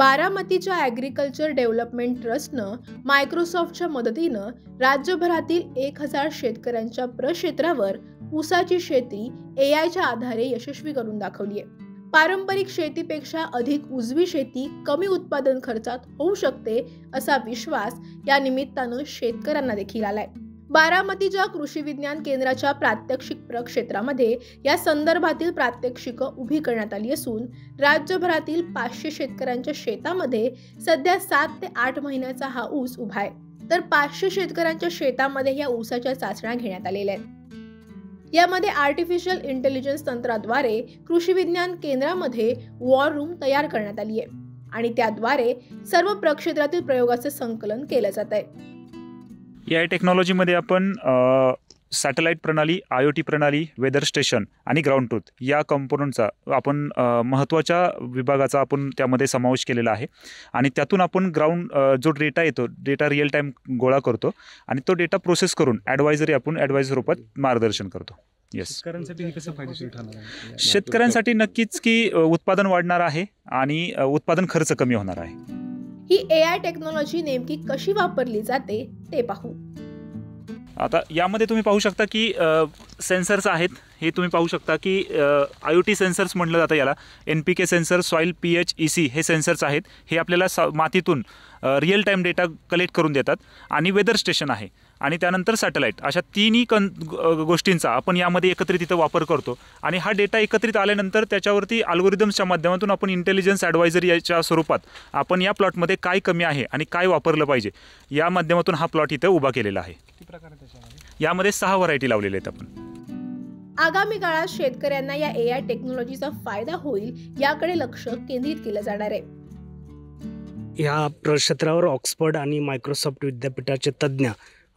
बारामतीच्या agriculture development ट्रस्टनं मायक्रोसॉफ्टच्या मदतीनं राज्यभरातील 1000 शेतकऱ्यांच्या प्रक्षेत्रावर ऊसाची शेती एआयच्या आधारे यशस्वी करून दाखवली आहे. पारंपरिक शेतीपेक्षा अधिक उजवी शेती कमी उत्पादन खर्चात होऊ शकते असा विश्वास या निमित्तानं शेतकऱ्यांना देखील आलाय. बारामतीच्या कृषी विज्ञान केंद्राच्या प्रात्यक्षिक प्रक्षेत्रामध्ये या संदर्भातील प्रात्यक्षिकं उभी करण्यात आली असून राज्यभरातील 500 शेतकऱ्यांच्या शेतामध्ये सध्या 7 ते 8 महिन्याचा हा ऊस उभा आहे. तर 500 शेतकऱ्यांच्या शेतामध्ये या ऊसाच्या चाचण्या घेण्यात आलेल्या आहेत. यामध्ये आर्टिफिशियल इंटेलिजन्स तंत्राद्वारे कृषी विज्ञान केंद्रामध्ये वॉर रूम तयार करण्यात आली आहे आणि त्याद्वारे सर्व प्रक्षेत्रातील प्रयोगाचे संकलन केलं जात आहे. या टेक्नॉलॉजीमध्ये आपण सॅटेलाईट प्रणाली, IoT प्रणाली, वेदर स्टेशन आणि ग्राउंड ट्रूथ या कंपोनंटचा आपण महत्त्वाच्या विभागाचा आपण त्यामध्ये समावेश केलेला आहे. आणि त्यातून आपण जो डेटा येतो, डेटा रिअल टाईम गोळा करतो आणि तो डेटा प्रोसेस करून ॲडवायझर रूपात मार्गदर्शन करतो. शेतकऱ्यांसाठी कसं फायदेशीर ठरणार आहे? शेतकऱ्यांसाठी नक्कीच की उत्पादन वाढणार आहे आणि उत्पादन खर्च कमी होणार आहे. ही AI टेक्नॉलॉजी नेमकी कशी वापरली जाते ते पाहू. आता यामध्ये तुम्ही पाहू शकता की सेन्सर्स आहेत. हे तुम्ही पाहू शकता की IoT सेन्सर्स म्हटलं जातं याला. NPK sensor, soil pH, EC हे सेन्सर्स आहेत. हे आपल्याला मातीतून रिअल टाईम डेटा कलेक्ट करून देतात. आणि वेदर स्टेशन आहे आणि त्यानंतर सॅटेलाईट, अशा तिन्ही गोष्टींचा आपण यामध्ये एकत्रित इथं वापर करतो. आणि हा डेटा एकत्रित आल्यानंतर त्याच्यावरती अल्गोरिदम्सच्या माध्यमातून आपण इंटेलिजन्स ॲडवायझरी याच्या स्वरूपात आपण या प्लॉटमध्ये काय कमी आहे आणि काय वापरलं पाहिजे या माध्यमातून हा प्लॉट इथं उभा केलेला आहे. यामध्ये 6 व्हरायटी लावलेल्या आहेत आपण. आगामी काळात शेतकऱ्यांना या AI टेक्नॉलॉजीचा फायदा होईल याकडे लक्ष केंद्रित केलं जाणार आहे. या प्रक्षेत्रावर ऑक्सफर्ड आणि मायक्रोसॉफ्ट विद्यापीठाचे तज्ज्ञ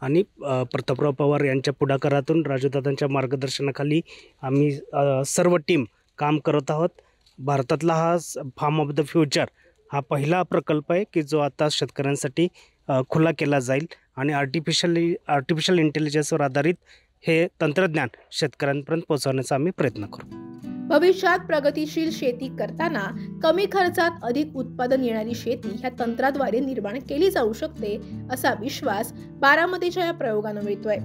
आणि प्रतापराव पवार यांच्या पुढाकारातून राजूदादांच्या मार्गदर्शनाखाली आम्ही सर्व टीम काम करत आहोत. भारतातला हा फार्म ऑफ द फ्युचर हा पहिला प्रकल्प आहे की जो आता शेतकऱ्यांसाठी खुला केला जाईल आणि आर्टिफिशियल इंटेलिजन्सवर आधारित हे तंत्रज्ञान शेतकऱ्यांपर्यंत पोहोचवण्याचा आम्ही प्रयत्न करू. भविष्यात प्रगतिशील शेती करताना कमी खर्चात अधिक उत्पादन येणारी शेती ह्या तंत्राद्वारे निर्माण केली जाऊ शकते असा विश्वास बारामतीच्या या प्रयोगानं मिळतोय.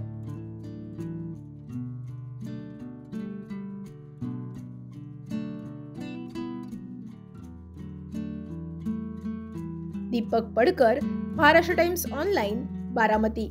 Deepak Padkar, Maharashtra Times online, Baramati.